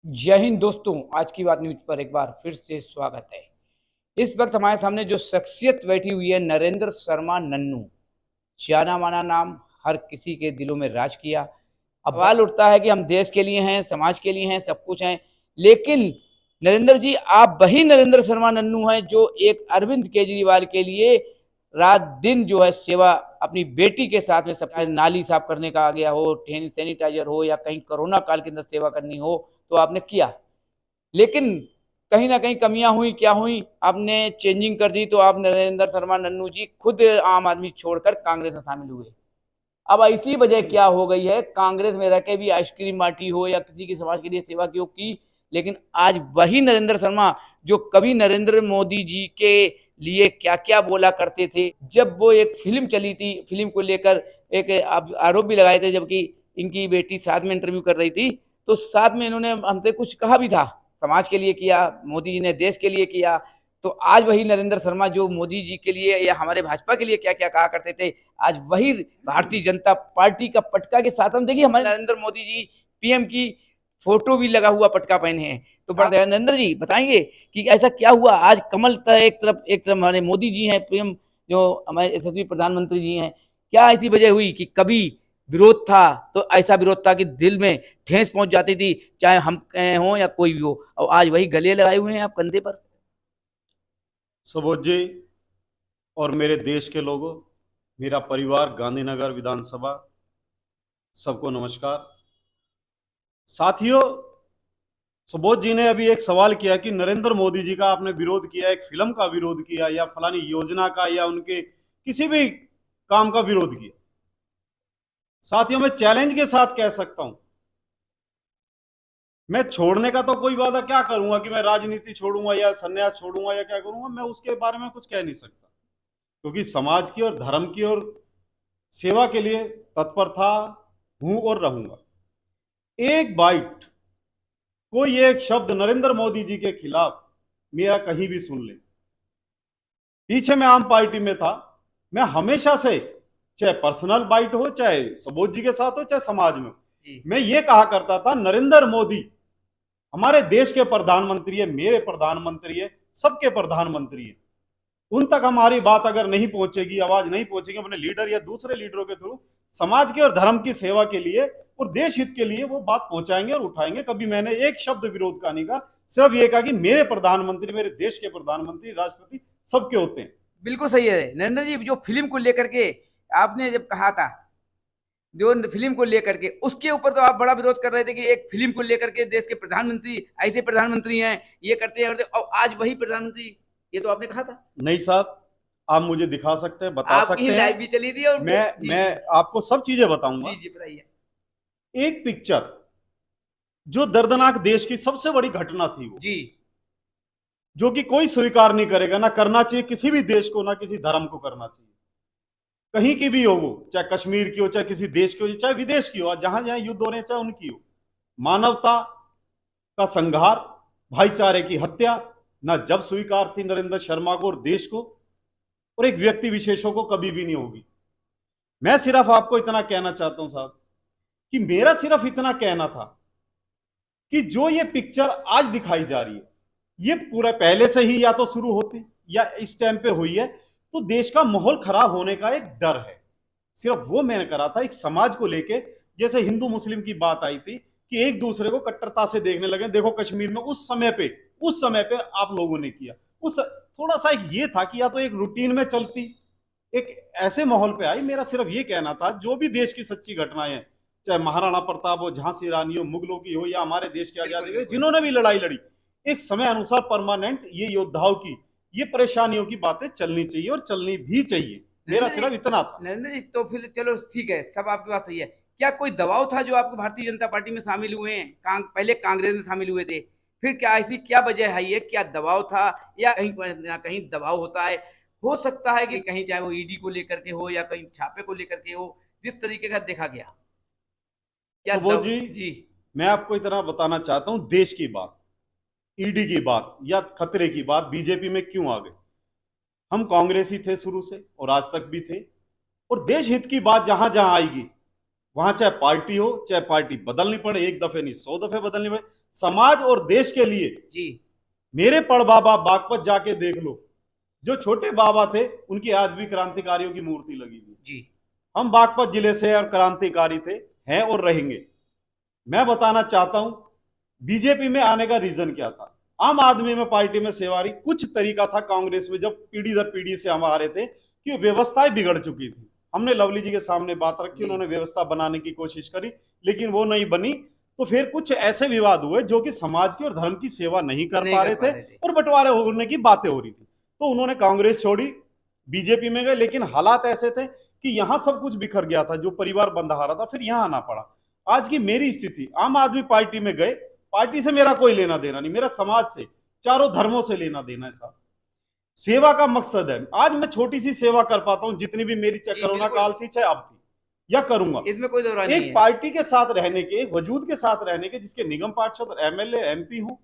जय हिंद दोस्तों। आज की बात न्यूज पर एक बार फिर से स्वागत है। इस वक्त हमारे सामने जो शख्सियत बैठी हुई है, नरेंद्र शर्मा नन्नू, जाना माना नाम, हर किसी के दिलों में राज किया। अब सवाल उठता है कि हम देश के लिए हैं, समाज के लिए हैं, सब कुछ हैं, लेकिन नरेंद्र जी, आप वही नरेंद्र शर्मा नन्नू हैं जो एक अरविंद केजरीवाल के लिए रात दिन जो है सेवा अपनी बेटी के साथ में, सब नाली साफ करने का आ गया हो, सैनिटाइजर हो, या कहीं कोरोना काल के अंदर सेवा करनी हो, तो आपने किया। लेकिन कहीं ना कहीं कमियां हुई, क्या हुई, आपने चेंजिंग कर दी, तो आप नरेंद्र शर्मा नन्नू जी खुद आम आदमी छोड़कर कांग्रेस में शामिल हुए। अब ऐसी वजह क्या हो गई है, कांग्रेस में रह के भी आइसक्रीम बांटी हो या किसी की समाज के लिए सेवा की, लेकिन आज वही नरेंद्र शर्मा जो कभी नरेंद्र मोदी जी के लिए क्या क्या बोला करते थे, जब वो एक फिल्म चली थी, फिल्म को लेकर एक आरोप भी लगाए थे, जबकि इनकी बेटी साथ में इंटरव्यू कर रही थी, तो साथ में इन्होंने हमसे कुछ कहा भी था, समाज के लिए किया, मोदी जी ने देश के लिए किया। तो आज वही नरेंद्र शर्मा जो मोदी जी के लिए या हमारे भाजपा के लिए क्या क्या कहा करते थे, आज वही भारतीय जनता पार्टी का पटका के साथ, हम देखिए हमारे नरेंद्र मोदी जी पीएम की फोटो भी लगा हुआ पटका पहने हैं। तो नरेंद्र जी बताएंगे कि ऐसा क्या हुआ, आज कमल एक तरफ हमारे मोदी जी हैं, पीएम जो हमारे यशस्वी प्रधानमंत्री जी हैं, क्या ऐसी वजह हुई कि कभी विरोध था तो ऐसा विरोध था कि दिल में ठेस पहुंच जाती थी, चाहे हम हों या कोई भी हो, और आज वही गले लगाए हुए हैं आप कंधे पर। सुबोध जी और मेरे देश के लोगों, मेरा परिवार, गांधीनगर विधानसभा, सबको नमस्कार। साथियों, सुबोध जी ने अभी एक सवाल किया कि नरेंद्र मोदी जी का आपने विरोध किया, एक फिल्म का विरोध किया या फलानी योजना का या उनके किसी भी काम का विरोध किया। साथियों, मैं चैलेंज के साथ कह सकता हूं, मैं छोड़ने का तो कोई वादा क्या करूंगा कि मैं राजनीति छोड़ूंगा या संन्यास छोड़ूंगा या क्या करूंगा, मैं उसके बारे में कुछ कह नहीं सकता, क्योंकि समाज की और धर्म की और सेवा के लिए तत्पर था, हूं और रहूंगा। एक बाइट, कोई एक शब्द नरेंद्र मोदी जी के खिलाफ मेरा कहीं भी सुन ले। पीछे मैं आम पार्टी में था, मैं हमेशा से, चाहे पर्सनल बाइट हो, चाहे सुबोध जी के साथ हो, चाहे समाज में, मैं ये कहा करता था नरेंद्र मोदी हमारे देश के प्रधानमंत्री है, मेरे प्रधानमंत्री है, सबके प्रधानमंत्री है। उन तक हमारी बात अगर नहीं पहुंचेगी, आवाज नहीं पहुंचेगी अपने लीडर या दूसरे लीडरों के थ्रू, समाज के और धर्म की सेवा के लिए और देश हित के लिए वो बात पहुंचाएंगे और उठाएंगे। कभी मैंने एक शब्द विरोध का नहीं कहा, सिर्फ ये कहा कि मेरे प्रधानमंत्री, मेरे देश के प्रधानमंत्री, राष्ट्रपति सबके होते हैं। बिल्कुल सही है नरेंद्र जी, जो फिल्म को लेकर के आपने जब कहा था, जो फिल्म को लेकर के, उसके ऊपर तो आप बड़ा विरोध कर रहे थे कि एक फिल्म को लेकर के देश के प्रधानमंत्री ऐसे प्रधानमंत्री हैं, ये करते हैं, और आज वही प्रधानमंत्री, ये तो आपने कहा था। नहीं साहब, आप मुझे दिखा सकते हैं, बता आपकी सकते लाइव हैं, भी चली थी, और मैं आपको सब चीजें बताऊंगा। जी जी बताइए। एक पिक्चर जो दर्दनाक देश की सबसे बड़ी घटना थी, वो जी जो कि कोई स्वीकार नहीं करेगा, ना करना चाहिए किसी भी देश को, ना किसी धर्म को करना चाहिए, कहीं की भी हो, वो चाहे कश्मीर की हो, चाहे किसी देश की हो, चाहे विदेश की हो, जहां जहां युद्ध हो रहे हैं चाहे उनकी हो। मानवता का संघार, भाईचारे की हत्या ना जब स्वीकार थी नरेंद्र शर्मा को और देश को और एक व्यक्ति विशेषों को, कभी भी नहीं होगी। मैं सिर्फ आपको इतना कहना चाहता हूं साहब, कि मेरा सिर्फ इतना कहना था कि जो ये पिक्चर आज दिखाई जा रही है, ये पूरा पहले से ही या तो शुरू होती या इस टाइम पे हुई है, तो देश का माहौल खराब होने का एक डर है। सिर्फ वो मैंने करा था, एक समाज को लेके, जैसे हिंदू मुस्लिम की बात आई थी कि एक दूसरे को कट्टरता से देखने लगे। देखो कश्मीर में उस समय पे आप लोगों ने किया, उस थोड़ा सा एक ये था कि या तो एक रूटीन में चलती, एक ऐसे माहौल पे आई। मेरा सिर्फ ये कहना था, जो भी देश की सच्ची घटनाएं हैं, चाहे महाराणा प्रताप हो, झांसी रानी हो, मुगलों की हो, या हमारे देश की आजादी के लिए जिन्होंने भी लड़ाई लड़ी, एक समय अनुसार परमानेंट ये योद्धाओं की, ये परेशानियों की बातें चलनी चाहिए और चलनी भी चाहिए। मेरा सिर्फ इतना था। नरेंद्र जी, तो फिर चलो ठीक है, सब आपकी बात सही है। क्या कोई दबाव था जो आपको भारतीय जनता पार्टी में शामिल हुए हैं, पहले कांग्रेस में शामिल हुए थे, फिर क्या ऐसी क्या वजह है, ये क्या दबाव था, या कहीं ना कहीं दबाव होता है, हो सकता है कि कहीं चाहे वो ईडी को लेकर के हो या कहीं छापे को लेकर के हो, जिस तरीके का देखा गया, क्या सुबोध जी, जी मैं आपको इतना बताना चाहता हूं, देश की बात, ईडी की बात या खतरे की बात बीजेपी में क्यों आ गई। हम कांग्रेसी थे शुरू से और आज तक भी थे, और देश हित की बात जहां जहां आएगी वहां चाहे पार्टी हो, चाहे पार्टी बदलनी पड़े, एक दफे नहीं 100 दफे बदलनी पड़े, समाज और देश के लिए। जी मेरे पड़ बाबा बागपत जाके देख लो, जो छोटे बाबा थे उनकी आज भी क्रांतिकारियों की मूर्ति लगी हुई। जी हम बागपत जिले से और क्रांतिकारी थे, हैं और रहेंगे। मैं बताना चाहता हूं बीजेपी में आने का रीजन क्या था। आम आदमी में पार्टी में सेवा रही, कुछ तरीका था कांग्रेस में, जब पीढ़ी दर पीढ़ी से हम आ रहे थे कि व्यवस्थाएं बिगड़ चुकी थी। हमने लवली जी के सामने बात रखी, उन्होंने व्यवस्था बनाने की कोशिश करी, लेकिन वो नहीं बनी। तो फिर कुछ ऐसे विवाद हुए जो कि समाज की और धर्म की सेवा नहीं कर पा रहे थे और बंटवारे होने की बातें हो रही थी। तो उन्होंने कांग्रेस छोड़ी, बीजेपी में गए, लेकिन हालात ऐसे थे कि यहां सब कुछ बिखर गया था, जो परिवार बंधा रहा था, फिर यहां आना पड़ा। आज की मेरी स्थिति, आम आदमी पार्टी में गए, पार्टी से मेरा कोई लेना देना नहीं, मेरा समाज से, चारों धर्मों से लेना देना है साहब। सेवा का मकसद है। आज मैं छोटी सी सेवा कर पाता हूं, जितनी भी मेरी, चाहे कोरोना काल थी चाहे अब थी, या करूंगा, इसमें कोई दो राय नहीं एक है। पार्टी के साथ रहने के, एक वजूद के साथ रहने के, जिसके निगम पार्षद, एमएलए, एमपी हूं,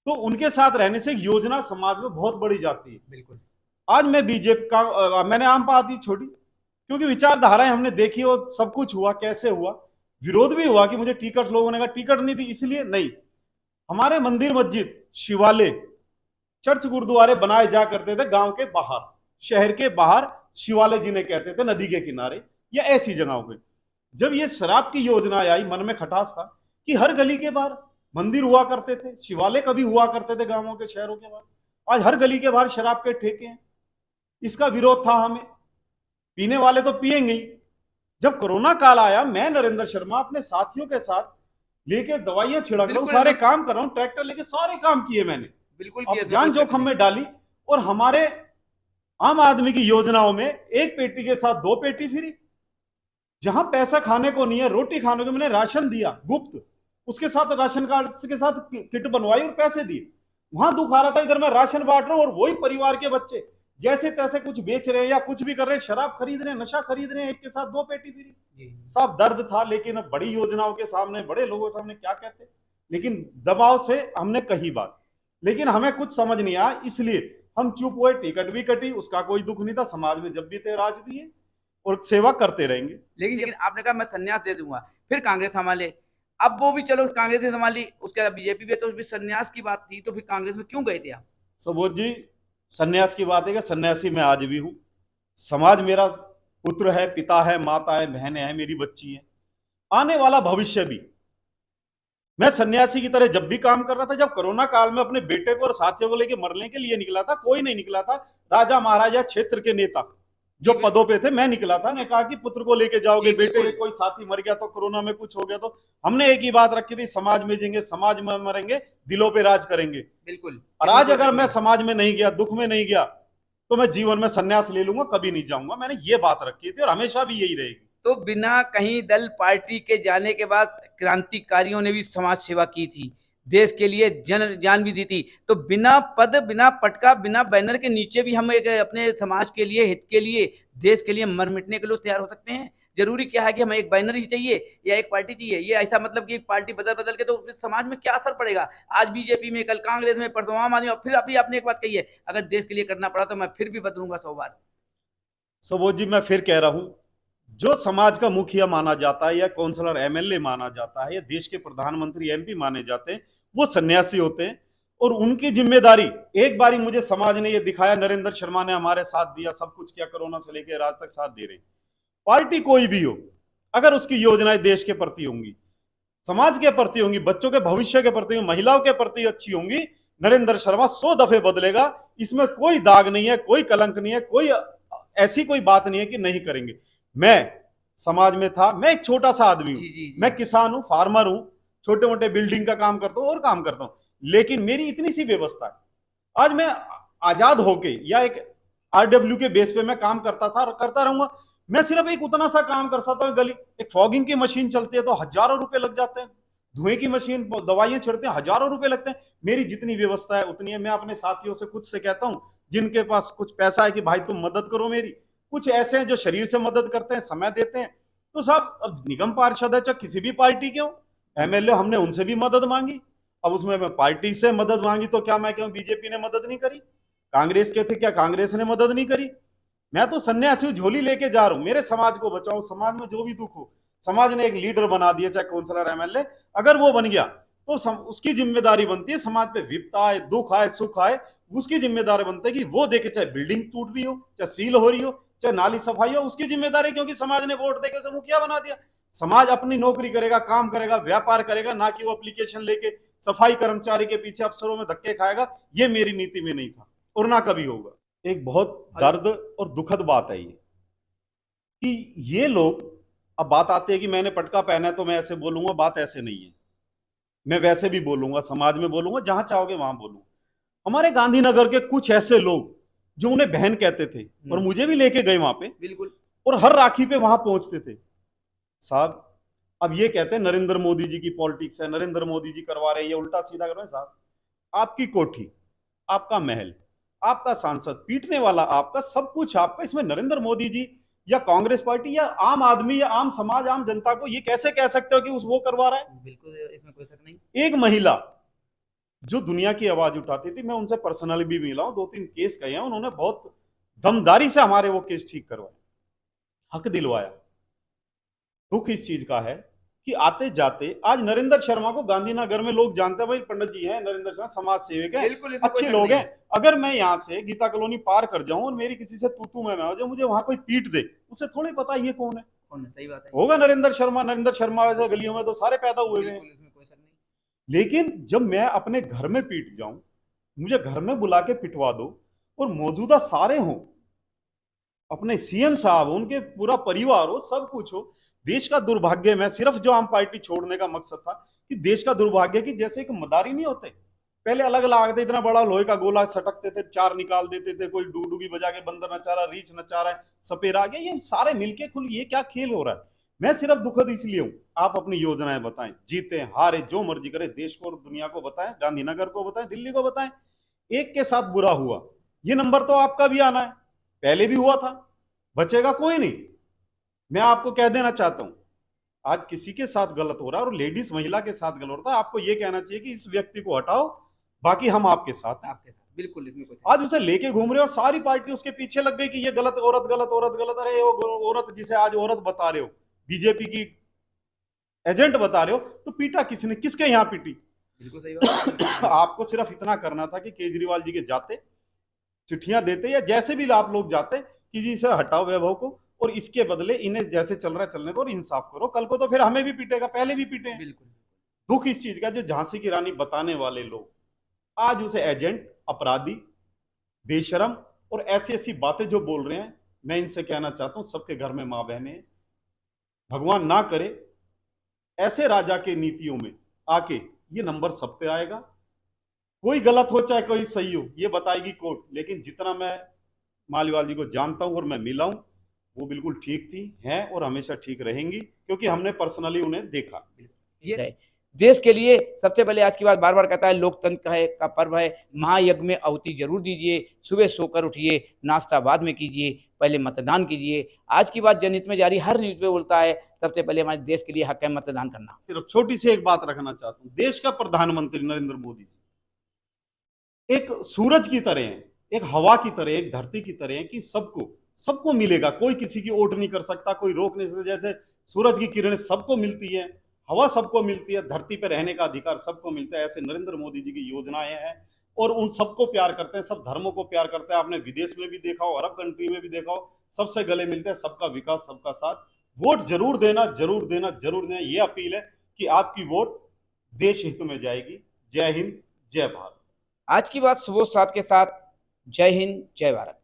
तो उनके साथ रहने से योजना समाज में बहुत बड़ी जाती है। बिल्कुल। आज मैं बीजेपी का, मैंने आम पार्टी छोड़ी क्योंकि विचारधाराएं हमने देखी और सब कुछ हुआ। कैसे हुआ? विरोध भी हुआ कि मुझे टिकट, लोगों ने कहा टिकट नहीं थी इसलिए नहीं। हमारे मंदिर, मस्जिद, शिवालय, चर्च, गुरुद्वारे बनाए जा करते थे गांव के बाहर, शहर के बाहर, शिवालय जिन्हें कहते थे, नदी के किनारे या ऐसी जगहों पे। जब ये शराब की योजना आई, मन में खटास था कि हर गली के बाहर मंदिर हुआ करते थे, शिवालय कभी हुआ करते थे गांवों के, शहरों के बाहर। आज हर गली के बाहर शराब के ठेके हैं। इसका विरोध था हमें। पीने वाले तो पिएंगे ही। जब कोरोना काल आया, मैं नरेंद्र शर्मा अपने साथियों के साथ लेके दवाइयां छिड़क रहा हूं, सारे काम कर रहा हूं, ट्रैक्टर लेके सारे काम किए मैंने, बिल्कुल अब जान जोखिम में डाली। और हमारे आम आदमी की योजनाओं में एक पेटी के साथ 2 पेटी फ्री। जहां पैसा खाने को नहीं है, रोटी खाने को, मैंने राशन दिया गुप्त, उसके साथ राशन कार्ड के साथ किट बनवाई और पैसे दिए। वहां दुख आ रहा था, इधर मैं राशन बांट रहा हूं और वही परिवार के बच्चे जैसे तैसे कुछ बेच रहे हैं या कुछ भी कर रहे हैं, शराब खरीद रहे हैं, नशा खरीद रहे हैं, एक के साथ 2 पेटी फ्री। सब दर्द था, लेकिन अब बड़ी योजनाओं के सामने, बड़े लोगों के सामने क्या कहते, लेकिन दबाव से हमने कही बात, लेकिन हमें कुछ समझ नहीं आया, इसलिए हम चुप हुए। टिकट भी कटी, उसका कोई दुख नहीं था, समाज में जब भी थे राज भी है और सेवा करते रहेंगे। लेकिन आपने कहा मैं संन्यास दे दूंगा, फिर कांग्रेस संभाले। अब वो भी चलो कांग्रेस ने संभाली, उसके बाद बीजेपी भी है, तो भी संन्यास की बात थी, तो फिर कांग्रेस में क्यों गए थे आप? सबोध जी, सन्यास की बात है कि सन्यासी मैं आज भी हूं। समाज मेरा पुत्र है, पिता है, माता है, बहनें हैं, मेरी बच्ची है, आने वाला भविष्य भी। मैं सन्यासी की तरह जब भी काम कर रहा था, जब कोरोना काल में अपने बेटे को और साथियों को लेकर मरने के लिए निकला था, कोई नहीं निकला था। राजा महाराजा, क्षेत्र के नेता जो पदों पे थे, मैं निकला था। ने कहा कि पुत्र को लेके जाओगे, बेटे कोई साथी मर गया तो, कोरोना में कुछ हो गया तो, हमने एक ही बात रखी थी, समाज में जिएंगे, समाज में मरेंगे, दिलों पे राज करेंगे। बिल्कुल। और आज अगर मैं समाज में नहीं गया, दुख में नहीं गया, तो मैं जीवन में सन्यास ले लूंगा, कभी नहीं जाऊंगा। मैंने ये बात रखी थी और हमेशा भी यही रहेगी। तो बिना कहीं दल पार्टी के जाने के बाद क्रांतिकारियों ने भी समाज सेवा की थी, देश के लिए जान भी दी थी। तो बिना पद, बिना पटका, बिना बैनर के नीचे भी हम एक अपने समाज के लिए, हित के लिए, देश के लिए मर मिटने के लिए तैयार हो सकते हैं। जरूरी क्या है कि हमें एक बैनर ही चाहिए या एक पार्टी चाहिए? ये ऐसा मतलब कि एक पार्टी बदल बदल के तो समाज में क्या असर पड़ेगा? आज बीजेपी में, कल कांग्रेस में, परसों आम आदमी, और फिर अभी आपने एक बात कही है, अगर देश के लिए करना पड़ा तो मैं फिर भी बदलूंगा 100 बार। सबोध जी, मैं फिर कह रहा हूं, जो समाज का मुखिया माना जाता है या काउंसलर, एमएलए माना जाता है या देश के प्रधानमंत्री, एमपी माने जाते हैं, वो सन्यासी होते हैं। और उनकी जिम्मेदारी, एक बारी मुझे समाज ने ये दिखाया, नरेंद्र शर्मा ने हमारे साथ दिया, सब कुछ किया, कोरोना से लेकर आज तक साथ दे रहे हैं। पार्टी कोई भी हो, अगर उसकी योजनाएं देश के प्रति होंगी, समाज के प्रति होंगी, बच्चों के भविष्य के प्रति, महिलाओं के प्रति अच्छी होंगी, नरेंद्र शर्मा 100 दफे बदलेगा। इसमें कोई दाग नहीं है, कोई कलंक नहीं है, कोई ऐसी कोई बात नहीं है कि नहीं करेंगे। मैं समाज में था, मैं एक छोटा सा आदमी हूं, मैं किसान हूं, फार्मर हूं, छोटे मोटे बिल्डिंग का काम करता हूं और काम करता हूं, लेकिन मेरी इतनी सी व्यवस्था है। आज मैं आजाद होके या एक आरडब्ल्यू के बेस पे मैं काम करता था और करता रहूंगा। मैं सिर्फ एक उतना सा काम कर सकता हूं, गली, एक फॉगिंग की मशीन चलती है तो हजारों रुपए लग जाते हैं, धुएं की मशीन, दवाइयां छिड़ते हैं, हजारों रुपए लगते हैं। मेरी जितनी व्यवस्था है उतनी है। मैं अपने साथियों से खुद से कहता हूं, जिनके पास कुछ पैसा है, कि भाई तुम मदद करो मेरी। कुछ ऐसे हैं जो शरीर से मदद करते हैं, समय देते हैं। तो साहब, अब निगम पार्षद है, चाहे किसी भी पार्टी के हो, एमएलए, हमने उनसे भी मदद मांगी। अब उसमें मैं पार्टी से मदद मांगी तो क्या मैं कहूं बीजेपी ने मदद नहीं करी? कांग्रेस के थे, क्या कांग्रेस ने मदद नहीं करी? मैं तो सन्यासी हूं, झोली लेके जा रहा हूं, मेरे समाज को बचाओ, समाज में जो भी दुख हो, समाज ने एक लीडर बना दिया, चाहे काउंसलर एमएलए, अगर वो बन गया तो उसकी जिम्मेदारी बनती है, समाज पे विपदा आए, दुख आए, सुख आए, उसकी जिम्मेदारी बनती है कि वो देखे, चाहे बिल्डिंग टूट रही हो, चाहे सील हो रही हो, चाहे नाली सफाई हो, उसकी जिम्मेदारी, क्योंकि समाज ने वोट देके उसे मुखिया बना दिया। समाज अपनी नौकरी करेगा, काम करेगा, व्यापार करेगा, ना कि वो एप्लीकेशन लेके सफाई कर्मचारी के पीछे अफसरों में धक्के खाएगा। ये मेरी नीति में नहीं था और ना कभी होगा। एक बहुत दर्द और दुखद बात है ये कि ये लोग, अब बात आती है कि मैंने पटका पहना है तो मैं ऐसे बोलूंगा, बात ऐसे नहीं है। मैं वैसे भी बोलूंगा, समाज में बोलूंगा, जहां चाहोगे वहां बोलूंगा। हमारे गांधीनगर के कुछ ऐसे लोग जो उन्हें बहन कहते थे और मुझे भी लेके गए वहां पे, बिल्कुल, और हर राखी पे वहां पहुंचते थे। साहब, अब ये कहते हैं नरेंद्र मोदी जी की पॉलिटिक्स है, नरेंद्र मोदी जी करवा रहे हैं, ये उल्टा सीधा कर रहे हैं। साहब, आपकी कोठी, आपका महल, आपका सांसद, पीटने वाला आपका, सब कुछ आपका। इसमें नरेंद्र मोदी जी या कांग्रेस पार्टी या आम आदमी या आम समाज, आम जनता को ये कैसे कह सकते हो कि उस वो करवा रहा है? बिल्कुल, इसमें कोई शक नहीं। एक महिला जो दुनिया की आवाज उठाती थी, मैं उनसे पर्सनली भी मिला हूं, 2-3 केस कहे हैं, उन्होंने बहुत दमदारी से हमारे वो केस ठीक करवाए, हक दिलवाया। दुख इस चीज का है कि आते जाते आज नरेंद्र शर्मा को गांधीनगर में लोग जानते हैं, भाई पंडित जी हैं नरेंद्र शर्मा, समाज सेवक हैं, बिल्कुल, इसमें कोई अच्छे शक लोग नहीं हैं। अगर मैं यहाँ से गीता कॉलोनी पार कर जाऊं और मेरी किसी से तू मैं हो जाए, मुझे वहां कोई पीट दे, उसे थोड़ी पता ये कौन है। कौन है, सही बात है। होगा नरेंद्र शर्मा वैसे गलियों में तो सारे पैदा हुए हुए हैं। बिल्कुल, इसमें कोई शक नहीं। लेकिन जब मैं अपने घर में पीट जाऊं, मुझे घर में बुला के पिटवा दो और मौजूदा सारे हों, अपने सीएम साहब हो, उनके पूरा परिवार हो, सब कुछ हो। देश का दुर्भाग्य, मैं सिर्फ जो आम पार्टी छोड़ने का मकसद था कि देश का दुर्भाग्य कि जैसे एक मदारी नहीं होते पहले, अलग अलग आते, इतना बड़ा लोहे का गोला सटकते थे, चार निकाल देते थे, कोई डूडूगी बजा के बंदर नचा रहा, रीछ नचा रहा है, सपेरा आ गया, ये सारे मिलके खुल, ये क्या खेल हो रहा है? मैं सिर्फ दुखद इसलिए हूं, आप अपनी योजनाएं बताएं, जीते हारे जो मर्जी करें, देश को और दुनिया को बताएं, गांधीनगर को बताएं, दिल्ली को बताएं। एक के साथ बुरा हुआ, ये नंबर तो आपका भी आना है, पहले भी हुआ था, बचेगा कोई नहीं। मैं आपको कह देना चाहता हूं, आज किसी के साथ गलत हो रहा है और लेडीज महिला के साथ गलत होता है, आपको ये कहना चाहिए कि इस व्यक्ति को हटाओ, बाकी हम आपके साथ हैं। आपके साथ बिल्कुल, इसमें कोई आज उसे लेके घूम रहे हो और सारी पार्टी उसके पीछे लग गई कि ये गलत औरत, गलत औरत, गलत। अरे वो औरत जिसे आज औरत बता रहे हो, बीजेपी की एजेंट बता रहे हो, तो पीटा किसने, किसके यहाँ पीटी? बिल्कुल सही बात। आपको सिर्फ इतना करना था कि केजरीवाल जी के जाते चिट्ठियां देते, या जैसे भी आप लोग जाते कि जी इसे हटाओ वैभव को, और इसके बदले इन्हें जैसे चल रहा है चलने दो और इंसाफ करो। कल को तो फिर हमें भी पीटेगा, पहले भी पीटे हैं। बिल्कुल, दुख इस चीज का, जो झांसी की रानी बताने वाले लोग आज उसे एजेंट, अपराधी, बेशरम और ऐसी ऐसी बातें जो बोल रहे हैं, मैं इनसे कहना चाहता हूं, सबके घर में मां बहनें हैं। भगवान ना करे ऐसे राजा के नीतियों में आके ये नंबर सब पे आएगा। कोई गलत हो चाहे कोई सही हो, ये बताएगी कोर्ट। लेकिन जितना मैं मालीवाल जी को जानता हूं और मैं मिला हूं, वो बिल्कुल ठीक थी, हैं और हमेशा ठीक रहेंगी, क्योंकि हमने पर्सनली उन्हें देखा। ये देश के लिए सबसे पहले आज की बात बार बार कहता है, लोकतंत्र है का पर्व है, महायज्ञ में आहुति जरूर दीजिए, सुबह सोकर उठिए, नाश्ता बाद में कीजिए, पहले मतदान कीजिए। आज की बात जनहित में जारी, हर न्यूज पे बोलता है सबसे पहले हमारे देश के लिए हक है मतदान करना। सिर्फ छोटी सी एक बात रखना चाहता हूं, देश का प्रधानमंत्री नरेंद्र मोदी जी एक सूरज की तरह है, एक हवा की तरह, एक धरती की तरह है कि सबको सबको मिलेगा, कोई किसी की ओट नहीं कर सकता, कोई रोक नहीं सकता। जैसे सूरज की किरणें सबको मिलती है, हवा सबको मिलती है, धरती पर रहने का अधिकार सबको मिलता है, ऐसे नरेंद्र मोदी जी की योजनाएं हैं और उन सबको प्यार करते हैं, सब धर्मों को प्यार करते हैं। आपने विदेश में भी देखा हो, अरब कंट्री में भी देखा हो, सबसे गले मिलते हैं, सबका विकास, सबका साथ। वोट जरूर देना, जरूर देना, जरूर देना। ये अपील है कि आपकी वोट देश हित में जाएगी। जय हिंद, जय भारत। आज की बात सुबह 7 के साथ। जय हिंद, जय भारत।